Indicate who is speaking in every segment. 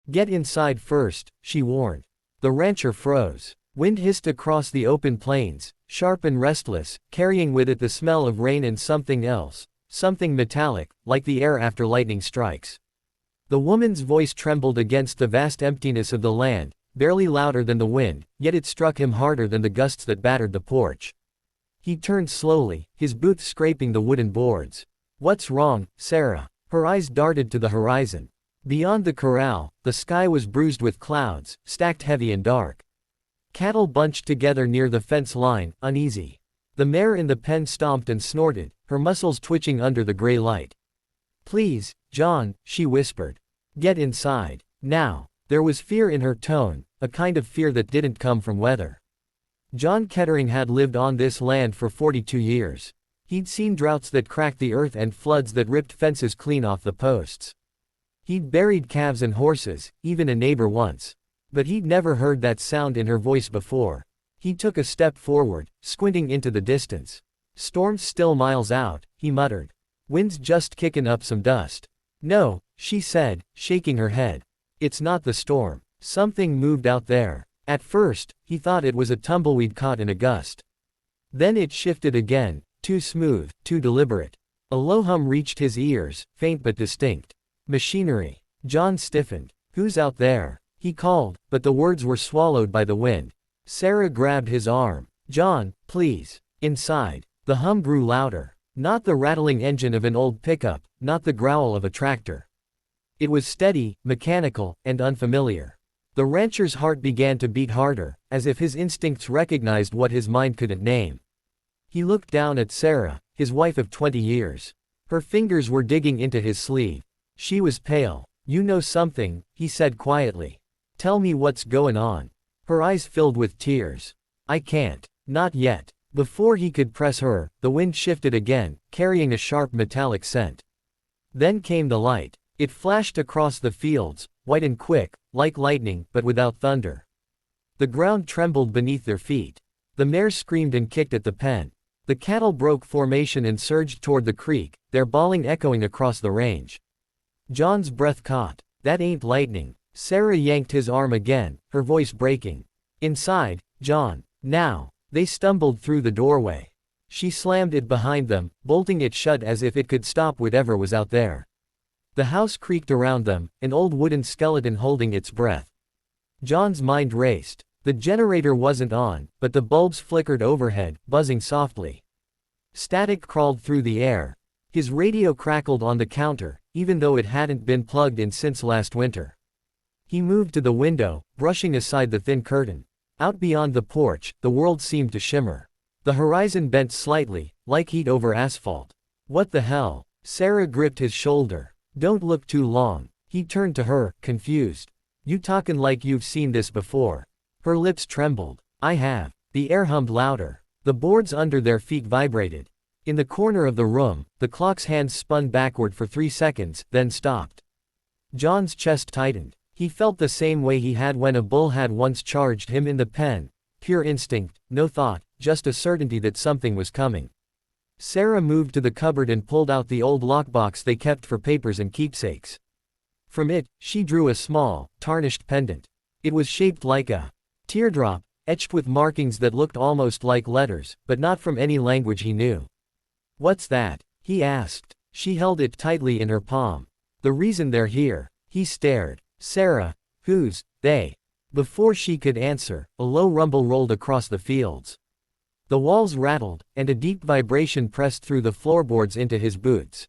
Speaker 1: Get inside first, she warned. The rancher froze. Wind hissed across the open plains, sharp and restless, carrying with it the smell of rain and something else, something metallic, like the air after lightning strikes. The woman's voice trembled against the vast emptiness of the land, barely louder than the wind, yet it struck him harder than the gusts that battered the porch. He turned slowly, his boots scraping the wooden boards. What's wrong, Sarah? Her eyes darted to the horizon. Beyond the corral, the sky was bruised with clouds, stacked heavy and dark. Cattle bunched together near the fence line, uneasy. The mare in the pen stomped and snorted, her muscles twitching under the gray light. Please, John, she whispered. Get inside. Now. There was fear in her tone, a kind of fear that didn't come from weather. John Kettering had lived on this land for 42 years. He'd seen droughts that cracked the earth and floods that ripped fences clean off the posts. He'd buried calves and horses, even a neighbor once. But he'd never heard that sound in her voice before. He took a step forward, squinting into the distance. Storm's still miles out, he muttered. Wind's just kicking up some dust. No, she said, shaking her head. It's not the storm. Something moved out there. At first, he thought it was a tumbleweed caught in a gust. Then it shifted again, too smooth, too deliberate. A low hum reached his ears, faint but distinct. Machinery. John stiffened. Who's out there? He called, but the words were swallowed by the wind. Sarah grabbed his arm. John, please. Inside. The hum grew louder. Not the rattling engine of an old pickup, not the growl of a tractor. It was steady, mechanical, and unfamiliar. The rancher's heart began to beat harder, as if his instincts recognized what his mind couldn't name. He looked down at Sarah, his wife of 20 years. Her fingers were digging into his sleeve. She was pale. You know something, he said quietly. Tell me what's going on. Her eyes filled with tears. I can't. Not yet. Before he could press her, the wind shifted again, carrying a sharp metallic scent. Then came the light. It flashed across the fields, white and quick, like lightning, but without thunder. The ground trembled beneath their feet. The mare screamed and kicked at the pen. The cattle broke formation and surged toward the creek, their bawling echoing across the range. John's breath caught. That ain't lightning. Sarah yanked his arm again, her voice breaking. Inside, John. Now. They stumbled through the doorway. She slammed it behind them, bolting it shut as if it could stop whatever was out there. The house creaked around them, an old wooden skeleton holding its breath. John's mind raced. The generator wasn't on, but the bulbs flickered overhead, buzzing softly. Static crawled through the air. His radio crackled on the counter, even though it hadn't been plugged in since last winter. He moved to the window, brushing aside the thin curtain. Out beyond the porch, the world seemed to shimmer. The horizon bent slightly, like heat over asphalt. What the hell? Sarah gripped his shoulder. Don't look too long. He turned to her, confused. You talkin' like you've seen this before. Her lips trembled. I have. The air hummed louder. The boards under their feet vibrated. In the corner of the room, the clock's hands spun backward for 3 seconds, then stopped. John's chest tightened. He felt the same way he had when a bull had once charged him in the pen. Pure instinct, no thought, just a certainty that something was coming. Sarah moved to the cupboard and pulled out the old lockbox they kept for papers and keepsakes. From it, she drew a small, tarnished pendant. It was shaped like a teardrop, etched with markings that looked almost like letters, but not from any language he knew. What's that? He asked. She held it tightly in her palm. The reason they're here. He stared. Sarah, who's they? Before she could answer, a low rumble rolled across the fields. The walls rattled, and a deep vibration pressed through the floorboards into his boots.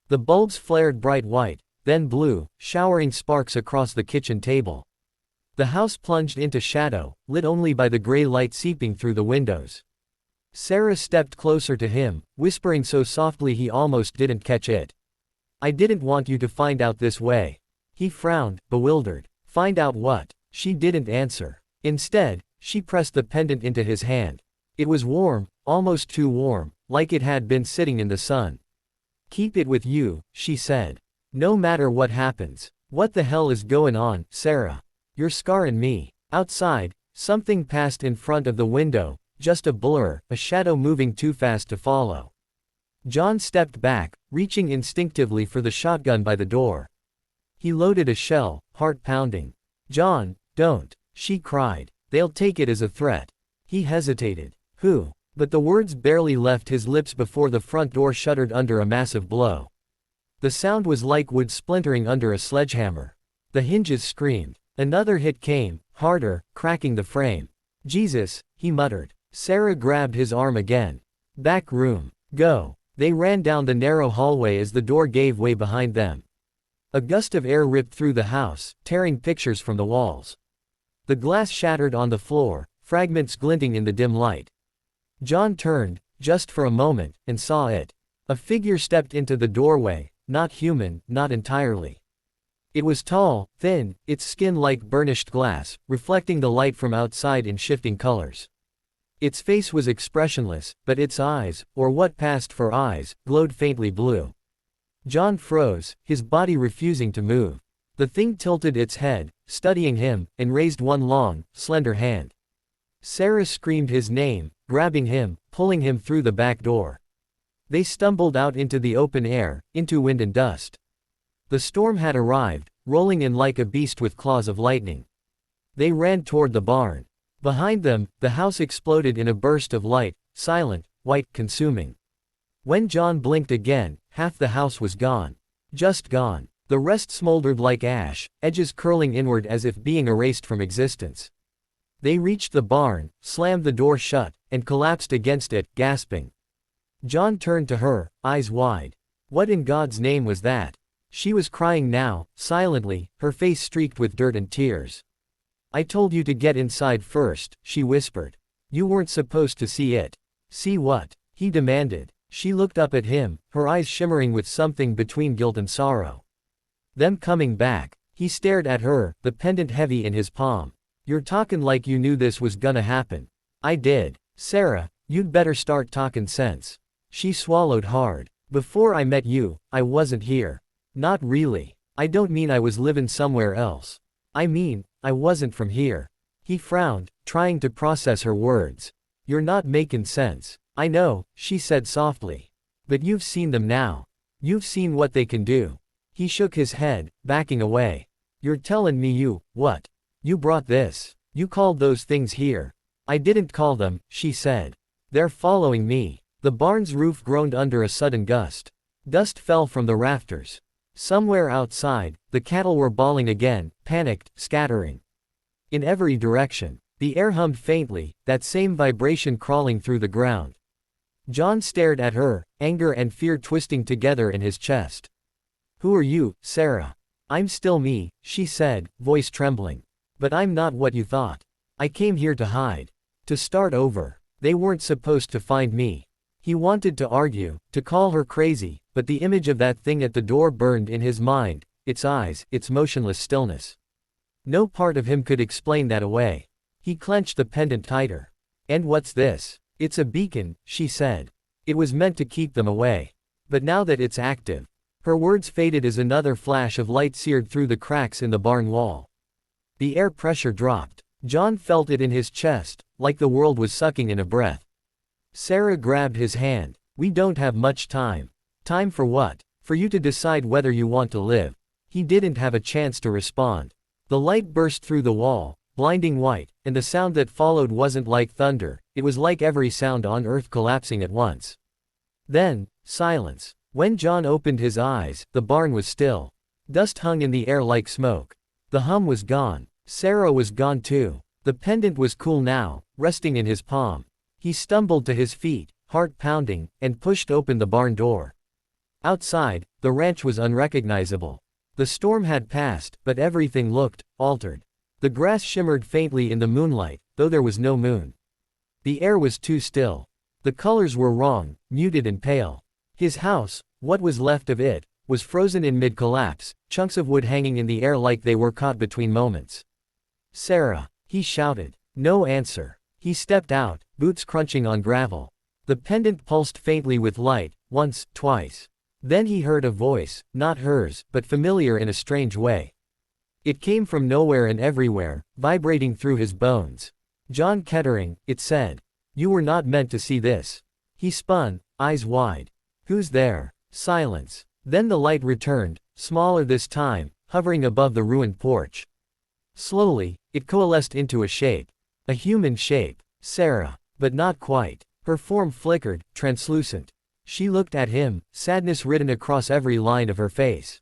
Speaker 1: The bulbs flared bright white, then blue, showering sparks across the kitchen table. The house plunged into shadow, lit only by the gray light seeping through the windows. Sarah stepped closer to him, whispering so softly he almost didn't catch it. I didn't want you to find out this way. He frowned, bewildered. Find out what? She didn't answer. Instead, she pressed the pendant into his hand. It was warm, almost too warm, like it had been sitting in the sun. Keep it with you, she said. No matter what happens. What the hell is going on, Sarah? You're scarring me. Outside, something passed in front of the window, just a blur, a shadow moving too fast to follow. John stepped back, reaching instinctively for the shotgun by the door. He loaded a shell, heart pounding. "John, don't," she cried. "They'll take it as a threat." He hesitated. "Who?" But the words barely left his lips before the front door shuddered under a massive blow. The sound was like wood splintering under a sledgehammer. The hinges screamed. Another hit came, harder, cracking the frame. "Jesus," he muttered. Sarah grabbed his arm again. "Back room. Go." They ran down the narrow hallway as the door gave way behind them. A gust of air ripped through the house, tearing pictures from the walls. The glass shattered on the floor, fragments glinting in the dim light. John turned, just for a moment, and saw it. A figure stepped into the doorway, not human, not entirely. It was tall, thin, its skin like burnished glass, reflecting the light from outside in shifting colors. Its face was expressionless, but its eyes, or what passed for eyes, glowed faintly blue. John froze, his body refusing to move. The thing tilted its head, studying him, and raised one long, slender hand. Sarah screamed his name, grabbing him, pulling him through the back door. They stumbled out into the open air, into wind and dust. The storm had arrived, rolling in like a beast with claws of lightning. They ran toward the barn. Behind them, the house exploded in a burst of light, silent, white, consuming. When John blinked again, half the house was gone. Just gone. The rest smoldered like ash, edges curling inward as if being erased from existence. They reached the barn, slammed the door shut, and collapsed against it, gasping. John turned to her, eyes wide. What in God's name was that? She was crying now, silently, her face streaked with dirt and tears. "I told you to get inside first," she whispered. "You weren't supposed to see it." "See what?" he demanded. She looked up at him, her eyes shimmering with something between guilt and sorrow. "Them coming back." He stared at her, the pendant heavy in his palm. "You're talkin' like you knew this was gonna happen." "I did. Sarah, you'd better start talkin' sense." She swallowed hard. "Before I met you, I wasn't here." "Not really. I don't mean I was livin' somewhere else. I mean, I wasn't from here." He frowned, trying to process her words. "You're not making sense." "I know," she said softly. "But you've seen them now. You've seen what they can do." He shook his head, backing away. "You're telling me what? You brought this. You called those things here." "I didn't call them," she said. "They're following me." The barn's roof groaned under a sudden gust. Dust fell from the rafters. Somewhere outside, the cattle were bawling again, panicked, scattering. In every direction. The air hummed faintly, that same vibration crawling through the ground. John stared at her, anger and fear twisting together in his chest. "Who are you, Sarah?" "I'm still me," she said, voice trembling. "But I'm not what you thought. I came here to hide. To start over. They weren't supposed to find me." He wanted to argue, to call her crazy, but the image of that thing at the door burned in his mind, its eyes, its motionless stillness. No part of him could explain that away. He clenched the pendant tighter. "And what's this?" "It's a beacon," she said. "It was meant to keep them away. But now that it's active." Her words faded as another flash of light seared through the cracks in the barn wall. The air pressure dropped. John felt it in his chest, like the world was sucking in a breath. Sarah grabbed his hand. "We don't have much time." "Time for what?" "For you to decide whether you want to live." He didn't have a chance to respond. The light burst through the wall, blinding white, and the sound that followed wasn't like thunder, it was like every sound on earth collapsing at once. Then, silence. When John opened his eyes, the barn was still. Dust hung in the air like smoke. The hum was gone. Sarah was gone too. The pendant was cool now, resting in his palm. He stumbled to his feet, heart pounding, and pushed open the barn door. Outside, the ranch was unrecognizable. The storm had passed, but everything looked altered. The grass shimmered faintly in the moonlight, though there was no moon. The air was too still. The colors were wrong, muted and pale. His house, what was left of it, was frozen in mid-collapse, chunks of wood hanging in the air like they were caught between moments. "Sarah," he shouted. No answer. He stepped out, boots crunching on gravel. The pendant pulsed faintly with light, once, twice. Then he heard a voice, not hers, but familiar in a strange way. It came from nowhere and everywhere, vibrating through his bones. "John Kettering," it said. "You were not meant to see this." He spun, eyes wide. "Who's there?" Silence. Then the light returned, smaller this time, hovering above the ruined porch. Slowly, it coalesced into a shape. A human shape. Sarah. But not quite. Her form flickered, translucent. She looked at him, sadness written across every line of her face.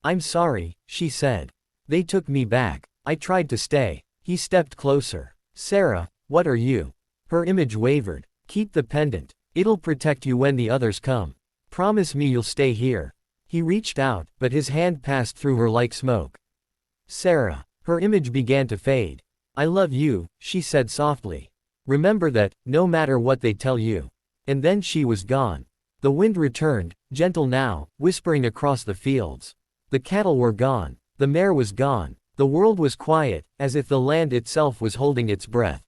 Speaker 1: "I'm sorry," she said. "They took me back. I tried to stay." He stepped closer. "Sarah, what are you?" Her image wavered. "Keep the pendant. It'll protect you when the others come. Promise me you'll stay here." He reached out, but his hand passed through her like smoke. "Sarah." Her image began to fade. "I love you," she said softly. "Remember that, no matter what they tell you." And then she was gone. The wind returned, gentle now, whispering across the fields. The cattle were gone. The mare was gone. The world was quiet, as if the land itself was holding its breath.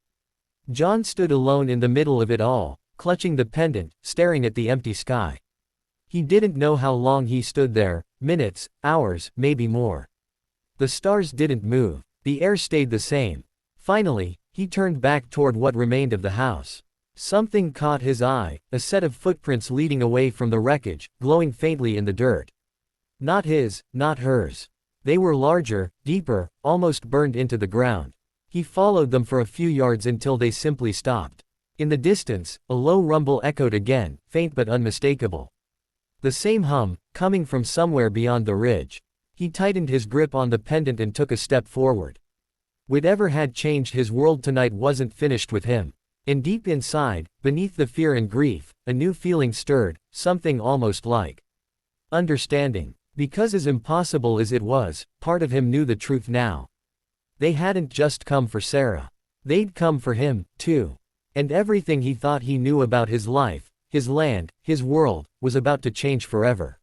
Speaker 1: John stood alone in the middle of it all, clutching the pendant, staring at the empty sky. He didn't know how long he stood there, minutes, hours, maybe more. The stars didn't move. The air stayed the same. Finally, he turned back toward what remained of the house. Something caught his eye, a set of footprints leading away from the wreckage, glowing faintly in the dirt. Not his, not hers. They were larger, deeper, almost burned into the ground. He followed them for a few yards until they simply stopped. In the distance, a low rumble echoed again, faint but unmistakable. The same hum, coming from somewhere beyond the ridge. He tightened his grip on the pendant and took a step forward. Whatever had changed his world tonight wasn't finished with him. And deep inside, beneath the fear and grief, a new feeling stirred, something almost like understanding. Because as impossible as it was, part of him knew the truth now. They hadn't just come for Sarah. They'd come for him, too. And everything he thought he knew about his life, his land, his world, was about to change forever.